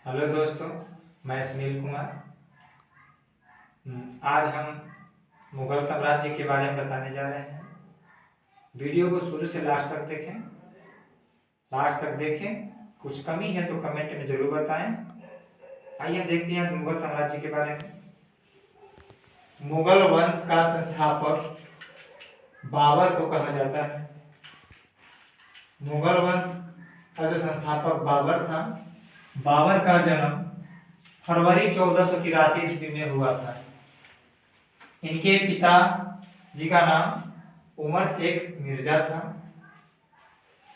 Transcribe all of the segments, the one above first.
Hello दोस्तों, मैं सुनील कुमार। आज हम मुगल साम्राज्य के बारे में बताने जा रहे हैं। वीडियो को शुरू से लास्ट तक देखें। कुछ कमी है तो कमेंट में ज़रूर बताएं। आइए हम देखते हैं मुगल साम्राज्य के बारे में। मुगल वंश का संस्थापक बाबर को कहा जाता है। मुगल वंश का जो संस्थापक बाबर था, बाबर का जन्म फरवरी 1483 ईस्वी में हुआ था। इनके पिता जी का नाम उमर शेख मिर्जा था।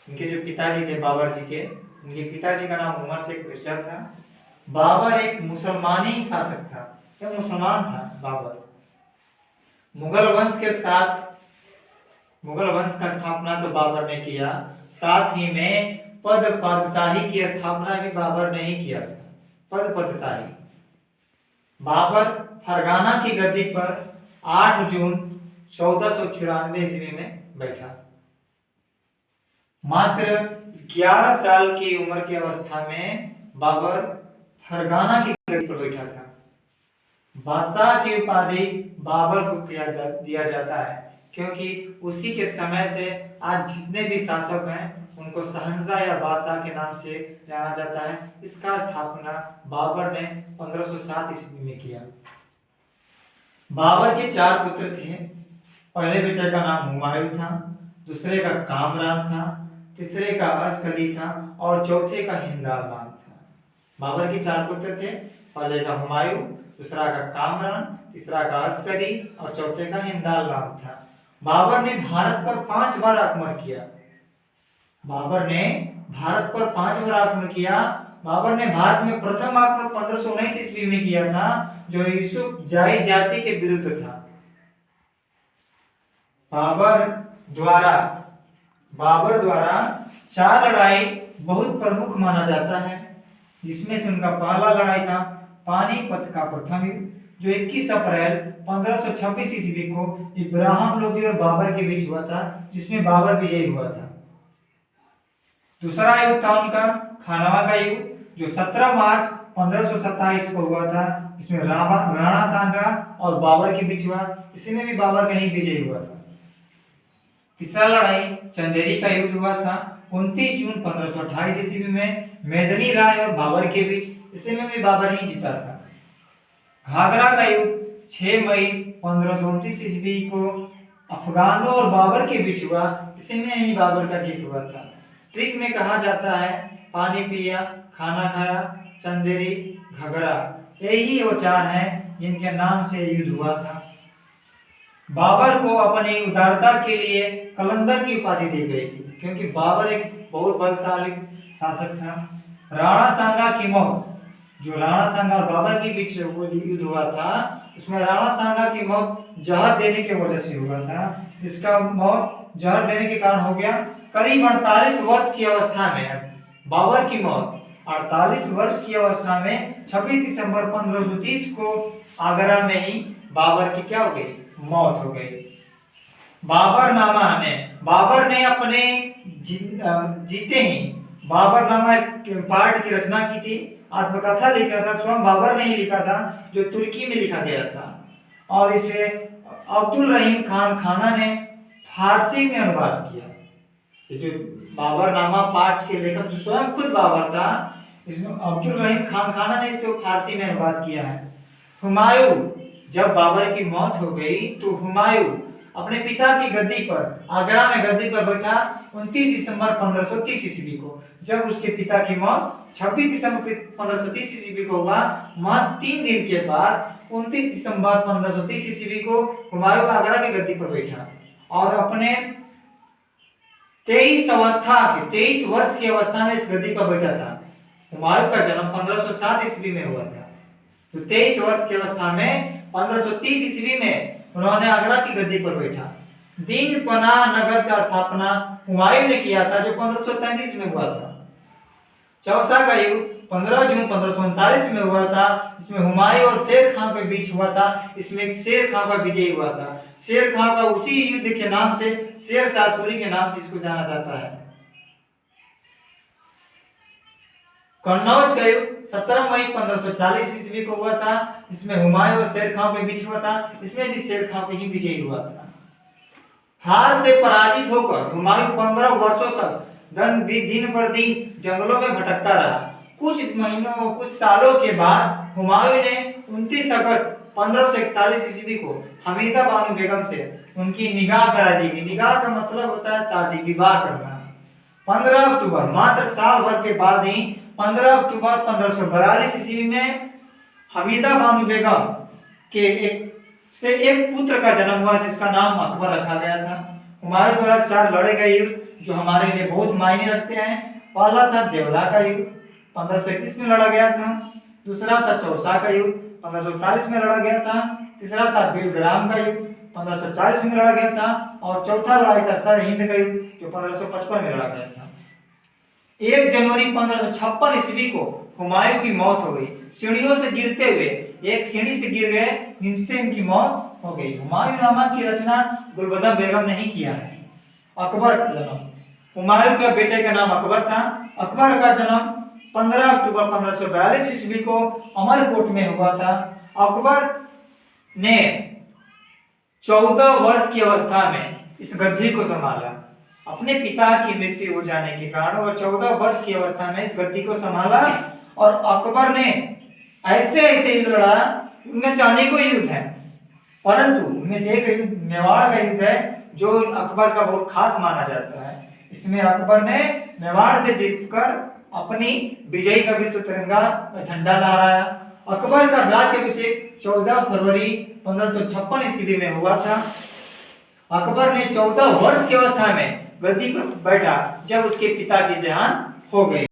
इनके जो पिताजी थे बाबर जी के, इनके पिताजी का नाम उमर शेख मिर्जा था। बाबर एक मुसलमानी शासक था, यह मुसलमान था बाबर। मुगल वंश का स्थापना तो बाबर ने किया, साथ ही में पदशाही की स्थापना भी बाबर ने ही किया था। पदशाही बाबर फरगाना की गद्दी पर 8 जून 1494 ईस्वी में बैठा। मात्र 11 साल की उम्र की अवस्था में बाबर फरगाना की गद्दी पर बैठा था। बादशाह की उपाधि बाबर को दिया जाता है, क्योंकि उसी के समय से आज जितने भी शासक हैं उनको शहंशाह या बादशाह के नाम से जाना जाता है। इसका स्थापना बाबर ने 1507 ईस्वी में किया। बाबर के 4 पुत्र थे। पहले बेटे का नाम हुमायूं था, दूसरे का कामरान था, तीसरे का अस्करी था और चौथे का हिंदाल नाम था। बाबर के 4 पुत्र थे। पहले का हुमायूं, दूसरा का कामरान, तीसरा का अस्करी और चौथे का हिंदाल नाम था। बाबर ने भारत पर 5 बार आक्रमण किया। बाबर ने भारत में प्रथम आक्रमण 1519 ईस्वी में किया था, जो यूसुफ जाई जाति के विरुद्ध था। बाबर द्वारा 4 लड़ाई बहुत प्रमुख माना जाता है, जिसमें से उनका पहला लड़ाई था पानीपत का प्रथम युद्ध, जो 21 अप्रैल 1526 ईस्वी को इब्राहिम लोदी और बाबर के बीच हुआ था, जिसमें बाबर विजयी हुआ था। दूसरा युद्ध था उनका खानवा का युद्ध, जो 17 मार्च 1527 को हुआ था, इसमें राणा सांगा और बाबर के बीच हुआ। इसमें भी बाबर का ही विजय हुआ था। तीसरा लड़ाई चंदेरी का युद्ध हुआ था 29 जून 1528 ईस्वी में मेदनी राय और बाबर के बीच। इसमें भी बाबर ही जीता था। घाघरा का युद्ध 6 मई 1529 ईस्वी को अफगानों और बाबर के बीच हुआ। इसमें ही बाबर का जीत हुआ था। ट्रिक में कहा जाता है पानी पिया, खाना खाया, चंदेरी, घाघरा, यही वो 4 हैं जिनके नाम से युद्ध हुआ था। बाबर को अपनी उदारता के लिए कलंदर की उपाधि दी गई थी, क्योंकि बाबर एक बहुत बलशाली शासक था। राणा सांगा की मौत, जो राणा सांगा और बाबर के बीच युद्ध हुआ था, उसमें राणा सांगा की मौत जहर देने की वजह से हुआ था। इसका मौत जहर देने के कारण हो गया। करीब 48 वर्ष की अवस्था में बाबर की मौत 48 वर्ष की अवस्था में 26 दिसंबर 1530 को आगरा में ही बाबर की क्या हो गई, मौत हो गई। बाबर ने अपने जीते ही बाबरनामा पाठ की रचना की थी, आत्मकथा लिखा था, स्वयं बाबर ने ही लिखा था, जो तुर्की में लिखा गया था, और इसे अब्दुल रहीम खान खाना ने फारसी में अनुवाद किया। ये जो बाबरनामा पाठ के लेखक जो स्वयं खुद बाबर था, इसमें अब्दुल रहीम खान खाना ने इसे फारसी में अनुवाद किया है। हुमायूं, जब बाबर की मौत हो गई तो हुमायूं अपने पिता की गद्दी पर, आगरा में गद्दी पर बैठा 29 दिसंबर 1530 ईस्वी को। जब उसके पिता की मौत 26 दिसंबर 1530 ईस्वी को हुआ, महज 3 दिन के बाद 29 दिसंबर 1530 ईस्वी को हुमायूं आगरा की गद्दी पर बैठा और अपने 23 वर्ष की अवस्था में इस गद्दी पर बैठा था। हुमायूं का जन्म 1507 ईस्वी में हुआ था, तो 23 वर्ष की अवस्था में 1530 ईस्वी में उन्होंने आगरा की गद्दी पर बैठा। दीन पनाह नगर का स्थापना हुमायूं ने किया था, जो 1533 में हुआ था। चौसा का युद्ध 15 जून 1539 में हुआ था। इसमें हुमायूं और शेर खां के बीच हुआ था। इसमें शेर खां का विजय हुआ था। शेर खां का उसी युद्ध के नाम से, शेर शाह सूरी के नाम से इसको जाना जाता है। कन्नौज का युद्ध 17 मई 1540 ईस्वी को हुआ था, जिसमें हुमायूं और शेर खां के बीच हुआ था। इसमें भी शेर खां के ही विजयी हुआ था। हार से पराजित होकर हुमायूं 15 वर्षों तक दिन पर दिन जंगलों में भटकता रहा। कुछ सालों के बाद हुमायूं ने 29 अगस्त 1541 ईस्वी को हमीदा बानो बेगम से उनकी निकाह करा दी गई। निकाह का मतलब होता है शादी विवाह करना। 15 अक्टूबर, मात्र साल भर के बाद ही 15 अक्टूबर 1542 ईस्वी में हमीदा बानो बेगम के एक पुत्र का जन्म हुआ, जिसका नाम अकबर रखा गया था। हुमायूं द्वारा 4 लड़े गए युद्ध जो हमारे लिए बहुत मायने रखते हैं। पहला था देवला का युद्ध 1531 में लड़ा गया था। दूसरा था चौसा का युद्ध 1539 में लड़ा गया था। तीसरा था बिलग्राम का युद्ध 1540 में लड़ा गया था। और चौथा लड़ाई था सरहिंद का युद्ध जो 1555 में लड़ा गया था। 1 जनवरी 1556 ईस्वी को हुमायूं की मौत हो गई। सीढ़ियों से गिरते हुए एक सीढ़ी से गिर गए, जिनसे इनकी मौत हो गई। हुमायूंनामा की रचना गुलबदन बेगम ने ही किया है। अकबर का जन्म, हुमायूं के बेटे का नाम अकबर था। अकबर का जन्म 15 अक्टूबर 1542 ईस्वी को अमरकोट में हुआ था। अकबर ने 14 वर्ष की अवस्था में इस गद्दी को संभाला। अपने पिता की मृत्यु हो जाने के कारण वह 14 वर्ष की अवस्था में इस गद्दी को संभाला। और अकबर ने ऐसे ऐसे युद्ध लड़ा, उनमें से अनेकों युद्ध हैं, परंतु उनमें से एक युद्ध मेवाड़ का युद्ध है जो अकबर का बहुत खास माना जाता है। इसमें अकबर ने मेवाड़ से जीतकर अपनी विजयी का विश्व तिरंगा झंडा लहराया। अकबर का राज्याभिषेक 14 फरवरी 1556 ईस्वी में हुआ था। अकबर ने 14 वर्ष की अवस्था में गद्दी पर बैठा जब उसके पिता की देहांत हो गई।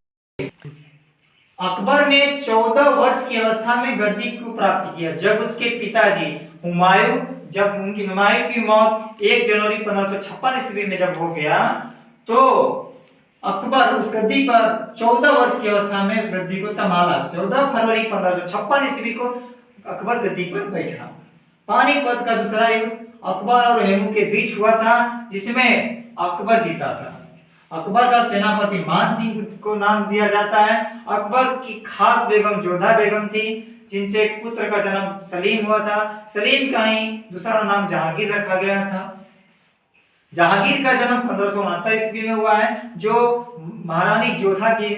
अकबर ने 14 वर्ष की अवस्था में गद्दी को प्राप्त किया जब उसके पिताजी हुमायूं हुमायूं की मौत 1 जनवरी 1556 ईस्वी में जब हो गया, तो अकबर उस गद्दी पर 14 वर्ष की अवस्था में उस गद्दी को संभाला। 14 फरवरी 1556 ईस्वी को अकबर गद्दी पर बैठा। पानीपत का दूसरा युद्ध अकबर और हेमू के बीच हुआ था, जिसमें अकबर जीता था। अकबर का सेनापति मान सिंह को नाम दिया जाता है। अकबर की खास बेगम जोधा बेगम थी, जिनसे एक पुत्र का जन्म सलीम हुआ था। सलीम का ही दूसरा नाम जहांगीर रखा गया था। जहांगीर का जन्म 1569 ईस्वी में हुआ है, जो महारानी जोधा के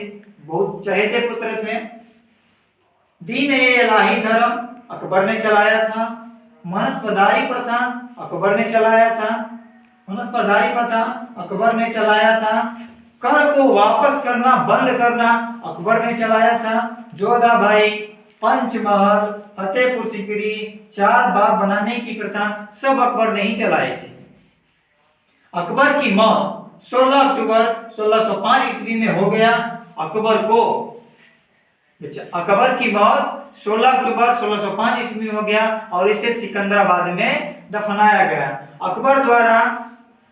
बहुत चहेते पुत्र थे। दीन-ए-इलाही धर्म अकबर ने चलाया था। मनसबदारी प्रथा अकबर ने चलाया था। कर को वापस करना बंद करना अकबर ने चलाया था। जोधा भाई, पंचमहल, फतेहपुर सीकरी, 4 बाग बनाने की प्रथा सब अकबर ने ही चलाई थी। अकबर की मौत 16 अक्टूबर 1605 ईस्वी में हो गया। अकबर की मौत 16 अक्टूबर 1605 ईस्वी में हो गया और इसे सिकंदराबाद में दफनाया गया।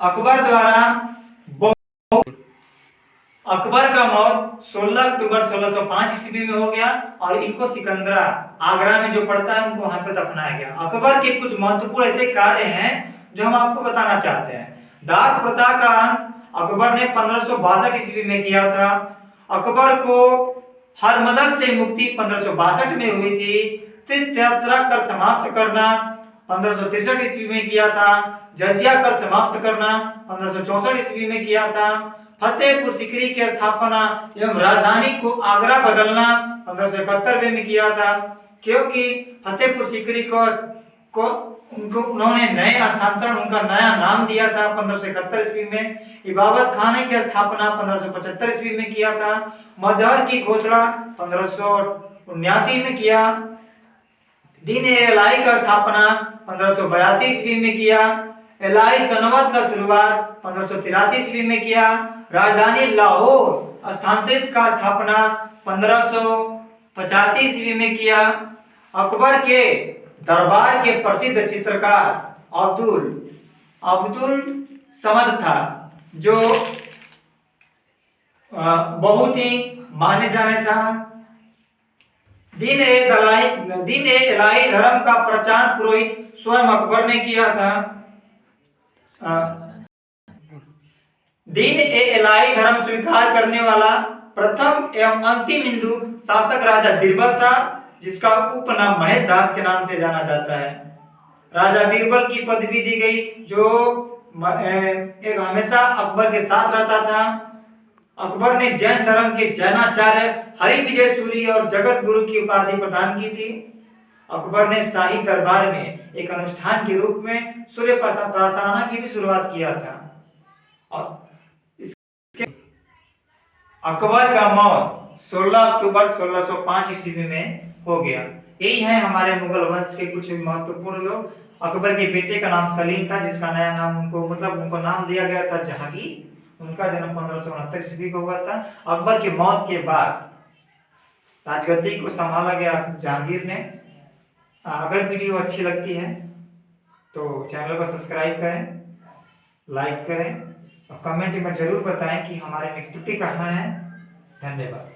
अकबर का मौत 16 अक्टूबर 1605 ईस्वी में हो गया और इनको सिकंदरा आगरा में जो पड़ता है उनको वहां पे दफनाया गया। अकबर के कुछ महत्वपूर्ण ऐसे कार्य हैं जो हम आपको बताना चाहते हैं। दास प्रथा का अंत अकबर ने 1562 ईस्वी में किया था। अकबर को हरमदन से मुक्ति 1562 में हुई थी। तीर्थ यात्रा कर समाप्त करना 1563 ईस्वी में किया था। जजिया कर समाप्त करना 1564 ईस्वी में किया था। फतेहपुर सीकरी की स्थापना एवं राजधानी को आगरा बदलना 1571 में किया था, क्योंकि फतेहपुर सीकरी को उन्होंने नए स्थानांतरण उनका नया नाम दिया था 1571 ईस्वी में। इबादत खाने की स्थापना 1575 ईस्वी में किया था। मजहर की घोषणा 1579 में किया। दीन-ए-इलाही का स्थापना 1582 ईस्वी में किया। इलाही सनवत का शुरुआत 1583 ईस्वी में किया। राजधानी लाहौर स्थानांतरित का स्थापना 1585 ईस्वी में किया। अकबर के दरबार के प्रसिद्ध चित्रकार अब्दुल समद था, जो बहुत ही माने जाने था। दीन-ए-इलाही धर्म का प्रचार पुरोहित स्वयं अकबर ने किया था। दीन-ए-इलाही धर्म स्वीकार करने वाला प्रथम एवं अंतिम हिंदू शासक राजा बीरबल था, जिसका उपनाम महेश दास के नाम से जाना जाता है। राजा बीरबल की पदवी दी गई, जो एक हमेशा अकबर के साथ रहता था। अकबर ने जैन धर्म के जैनाचार्य हरिविजय सूरी और जगत गुरु की उपाधि प्रदान की थी। अकबर ने शाही दरबार में एक अनुष्ठान के रूप में सूर्य प्रार्थना की भी शुरुआत किया था। और अकबर का मौत 16 अक्टूबर 1605 ईस्वी में हो गया। यही है हमारे मुगल वंश के कुछ महत्वपूर्ण लोग। अकबर के बेटे का नाम सलीम था, जिसका नया नाम उनको नाम दिया गया था जहांगीर। उनका जन्म 1569 ईस्वी को हुआ था। अकबर की मौत के बाद राजगद्दी को संभाला गया जहांगीर ने। अगर वीडियो अच्छी लगती है तो चैनल को सब्सक्राइब करें, लाइक करें और कमेंट में जरूर बताएं कि हमारे में त्रुटि कहाँ है। धन्यवाद।